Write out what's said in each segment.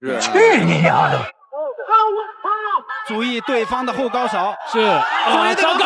是。去你丫的！注意对方的后高手，是啊，糟糕，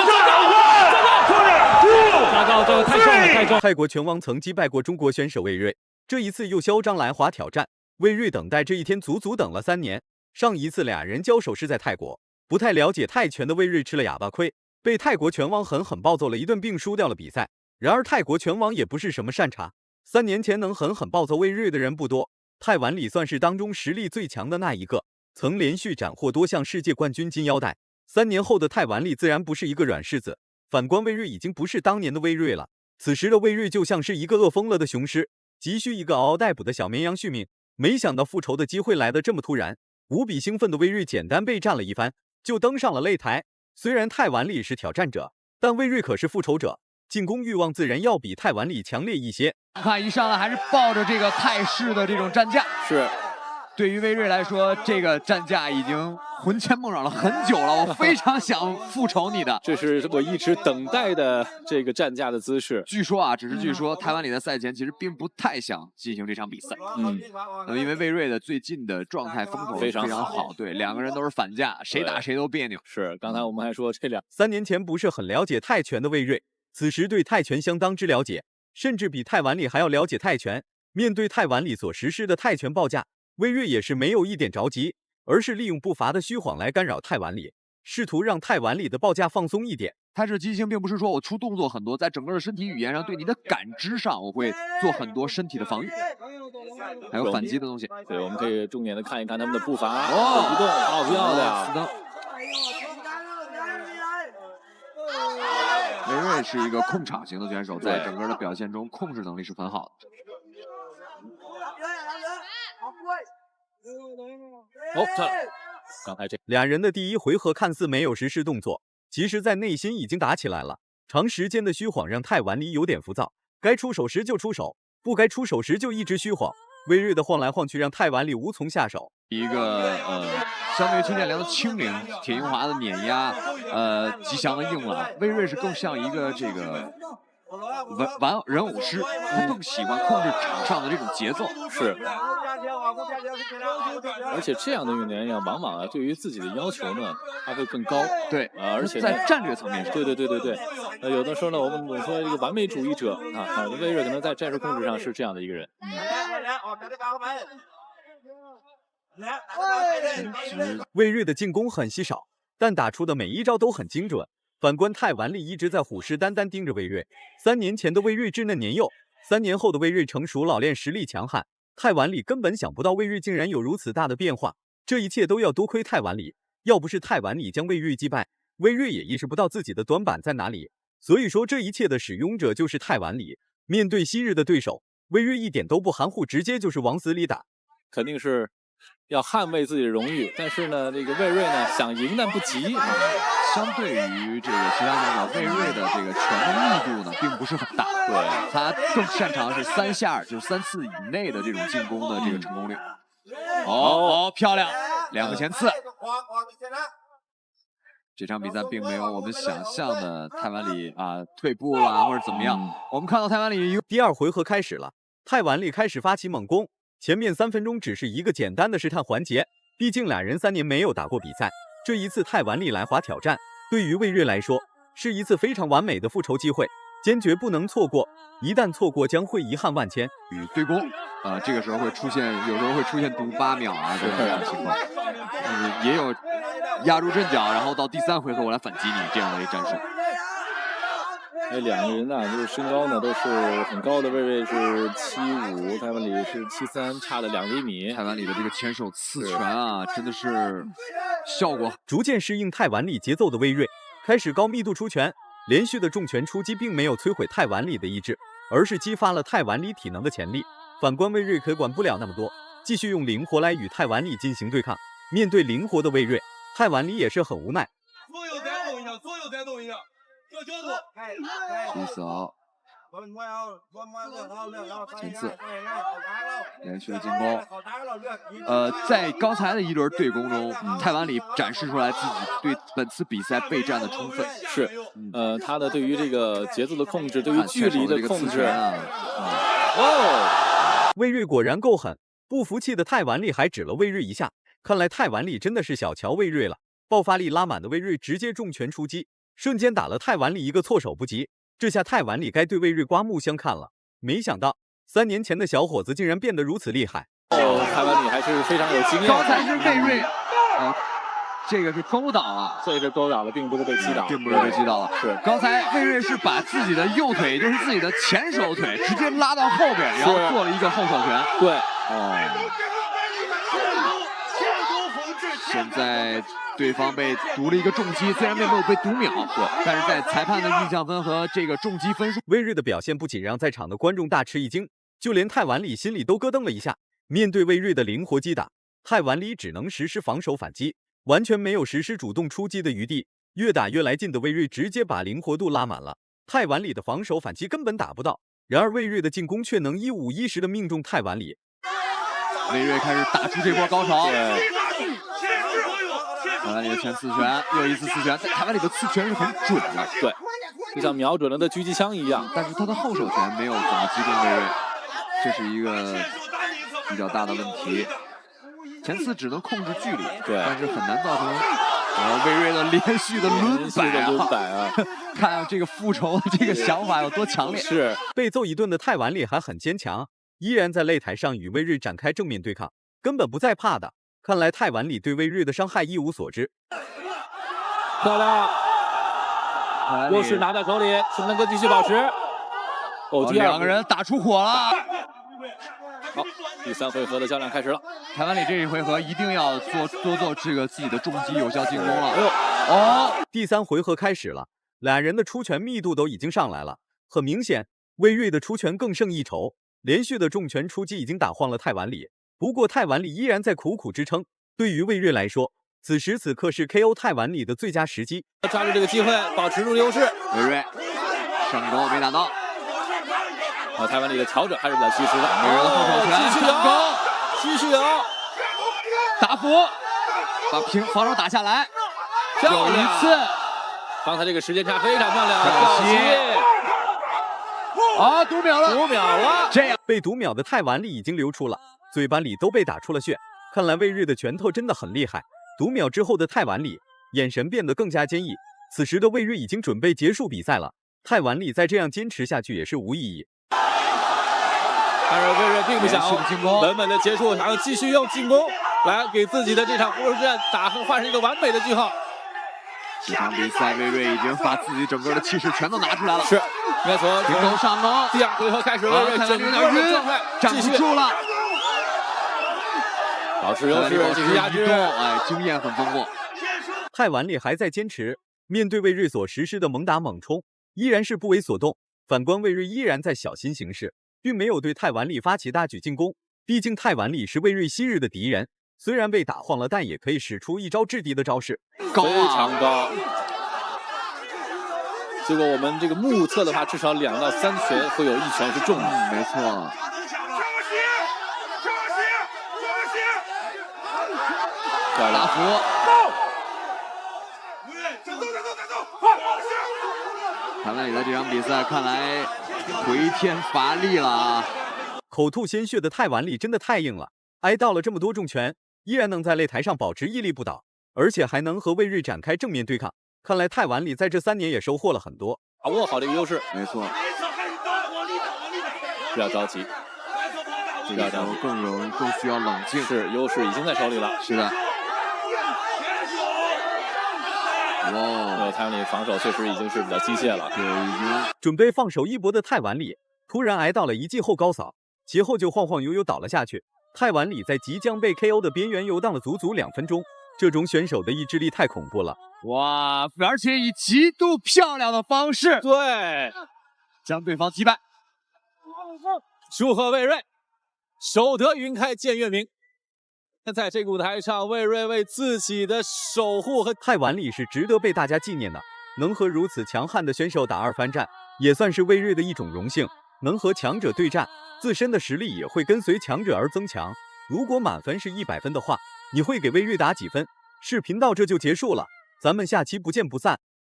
这个太重了，太重。泰国拳王曾击败过中国选手魏睿，这一次又嚣张来华挑战。魏睿等待这一天足足等了3年。上一次俩人交手是在泰国，不太了解泰拳的魏睿吃了哑巴亏，被泰国拳王狠狠暴揍了一顿，并输掉了比赛。然而泰国拳王也不是什么善茬，3年前能狠狠暴揍魏睿的人不多，泰碗里算是当中实力最强的那一个，曾连续斩获多项世界冠军金腰带。3年后的泰碗里自然不是一个软柿子。反观魏睿已经不是当年的魏睿了，此时的魏睿就像是一个饿疯了的雄狮，急需一个嗷嗷待哺的小绵羊续命。没想到复仇的机会来得这么突然，无比兴奋的魏睿简单备战了一番，就登上了擂台。虽然泰碗里是挑战者，但魏睿可是复仇者，进攻欲望自然要比泰碗里强烈一些。看一上来还是抱着这个泰式的这种战架，是。对于魏睿来说，这个战架已经魂牵梦绕了很久了，我非常想复仇你的。这是我一直等待的这个战架的姿势。据说啊，只是据说，台湾里的赛前其实并不太想进行这场比赛。因为魏睿的最近的状态风头非常好，对，两个人都是反架，谁打谁都别扭。是，刚才我们还说这3年前不是很了解泰拳的魏睿，此时对泰拳相当之了解，甚至比泰碗里还要了解泰拳。面对泰碗里所实施的泰拳报价，魏睿也是没有一点着急，而是利用步伐的虚晃来干扰泰碗里，试图让泰碗里的报价放松一点。他这机性并不是说我出动作很多，在整个的身体语言上，对你的感知上，我会做很多身体的防御，还有反击的东西。对，我们可以重点的看一看他们的步伐移动，好漂亮。魏睿是一个控场型的选手，在整个的表现中控制能力是很好的。刚才俩人的第一回合看似没有实施动作，其实在内心已经打起来了。长时间的虚晃让泰碗里有点浮躁，该出手时就出手，不该出手时就一直虚晃。魏睿的晃来晃去让泰碗里无从下手。一个相对于邱建良的轻灵，铁英华的碾压，吉祥的硬朗，魏睿是更像一个这个人偶师，他更喜欢控制场上的这种节奏。是。而且这样的运动员往往对于自己的要求呢，他会更高。对，而且在战略层面上，对。有的时候呢，我们总说这个完美主义者啊，魏睿可能在战术控制上是这样的一个人。魏睿的进攻很稀少，但打出的每一招都很精准。反观泰碗里一直在虎视眈眈盯着魏睿。3年前的魏睿稚嫩年幼，3年后的魏睿成熟老练，实力强悍。泰碗里根本想不到魏睿竟然有如此大的变化，这一切都要多亏泰碗里。要不是泰碗里将魏睿击败，魏睿也意识不到自己的短板在哪里。所以说这一切的使用者就是泰碗里。面对昔日的对手，魏睿一点都不含糊，直接就是往死里打。肯定是要捍卫自己的荣誉，但是呢，这个魏睿呢想赢但不急。相对于这个其他选手，魏睿的这个拳的力度呢，并不是很大。对，他更擅长是3下，就是3次以内的这种进攻的这个成功率。漂亮，2个前刺。这场比赛并没有我们想象的泰碗里退步了或者怎么样。我们看到泰碗里第2回合开始了，泰碗里开始发起猛攻。前面3分钟只是一个简单的试探环节，毕竟俩人3年没有打过比赛。这一次泰碗里来华挑战，对于魏睿来说是一次非常完美的复仇机会，坚决不能错过。一旦错过，将会遗憾万千。与对攻，这个时候会出现，有时候会出现赌8秒这样的情况，也有压住阵脚，然后到第3回合我来反击你这样的一个战术。两个人呢，就是身高呢都是很高的，魏睿是7'5", 泰碗里是7'3", 差了2厘米。泰碗里的这个前手刺拳真的是效果。逐渐适应泰碗里节奏的魏睿开始高密度出拳，连续的重拳出击并没有摧毁泰碗里的意志，而是激发了泰碗里体能的潜力。反观魏睿可管不了那么多，继续用灵活来与泰碗里进行对抗。面对灵活的魏睿，泰碗里也是很无奈。左右再动一下，左右再动一下。起手，前刺，连续的进攻。在刚才的一轮对攻中，泰碗里展示出来自己对本次比赛备战的充分。是，他的对于这个节奏的控制，对于距离的控制魏睿果然够狠，不服气的泰晚里还指了魏睿一下，看来泰晚里真的是小瞧魏睿了。爆发力拉满的魏睿直接重拳出击，瞬间打了泰晚里一个措手不及。这下泰晚里该对魏睿刮目相看了。没想到3年前的小伙子竟然变得如此厉害。泰晚里还是非常有经验。刚才是魏睿，这个是勾倒了，所以是勾倒了，并不是被击倒，并不是被击倒了。是刚才魏睿是把自己的右腿，也就是自己的前手腿，直接拉到后边，然后做了一个后手拳。对，现在对方被读了一个重击，虽然并没有被读秒，但是在裁判的印象分和这个重击分数，魏睿的表现不仅让在场的观众大吃一惊，就连泰晚里心里都咯噔了一下。面对魏睿的灵活击打，泰晚里只能实施防守反击，完全没有实施主动出击的余地。越打越来劲的魏睿直接把灵活度拉满了，泰晚里的防守反击根本打不到，然而魏睿的进攻却能1五1十的命中泰晚里。魏睿开始打出这波高潮。泰晚里的前刺拳，又一次刺拳，泰晚里的刺拳是很准的，对，就像瞄准了的狙击枪一样。但是他的后手拳没有怎么击中魏睿，这是一个比较大的问题。前刺只能控制距离，对，但是很难造成魏睿的连续的轮摆啊！看这个复仇的这个想法有多强烈。是被揍一顿的泰晚里还很坚强，依然在擂台上与魏睿展开正面对抗，根本不再怕的。看来泰晚里对魏睿的伤害一无所知。漂亮，优势拿在手里，是不是能够继续保持？两个人打出火了。好，第3回合的较量开始了。泰晚里这一回合一定要多做这个自己的重击有效进攻了。第3回合开始了，俩人的出拳密度都已经上来了。很明显，魏睿的出拳更胜一筹，连续的重拳出击已经打晃了泰晚里。不过泰晚里依然在苦苦支撑。对于魏睿来说，此时此刻是 KO 泰晚里的最佳时机。抓住这个机会，保持住优势。魏睿上勾没打到。泰晚里的调整还是比较及时的。魏睿的后手拳，继续有，打俯，把防守打下来。有一次，刚才这个时间差非常漂亮。可惜。读秒了，这样被读秒的泰晚里已经流出了，嘴巴里都被打出了血。看来魏睿的拳头真的很厉害。读秒之后的泰晚里眼神变得更加坚毅。此时的魏睿已经准备结束比赛了，泰晚里再这样坚持下去也是无意义。但是魏睿并不想稳稳的结束，想要继续用进攻来给自己的这场复仇之战画上一个完美的句号。这场比赛，魏睿已经把自己整个的气势全都拿出来了。是，没错。顶钩上勾，第2回合开始，魏睿整个的状态站不住了，保持优势，继续压制。经验很丰富。泰晚里还在坚持，面对魏睿所实施的猛打猛冲，依然是不为所动。反观魏睿依然在小心行事，并没有对泰晚里发起大举进攻。毕竟泰晚里是魏睿昔日的敌人，虽然被打晃了，但也可以使出一招制敌的招式。非常高。结果我们这个目测的话，至少2到3拳会有1拳是中的。没错。打俯。泰晚里的这场比赛看来回天乏力了啊！口吐鲜血的泰晚里真的太硬了，挨到了这么多重拳，依然能在擂台上保持屹立不倒，而且还能和魏睿展开正面对抗。看来泰晚里在这3年也收获了很多，把握好这个优势。没错，不要着急，这个时候更需要冷静。是，优势已经在手里了。是的。泰晚里防守确实已经是比较机械了。对，已经准备放手一搏的泰晚里突然挨到了一记后高扫，其后就晃晃悠悠倒了下去。泰晚里在即将被 KO 的边缘游荡了足足2分钟，这种选手的意志力太恐怖了。哇，而且以极度漂亮的方式，对，将对方击败。祝贺魏睿，守得云开见月明。在这个舞台上，魏睿为自己的守护和泰晚里是值得被大家纪念的。能和如此强悍的选手打2番战，也算是魏睿的一种荣幸。能和强者对战，自身的实力也会跟随强者而增强。如果满分是100分的话，你会给魏睿打几分？视频到这就结束了，咱们下期不见不散。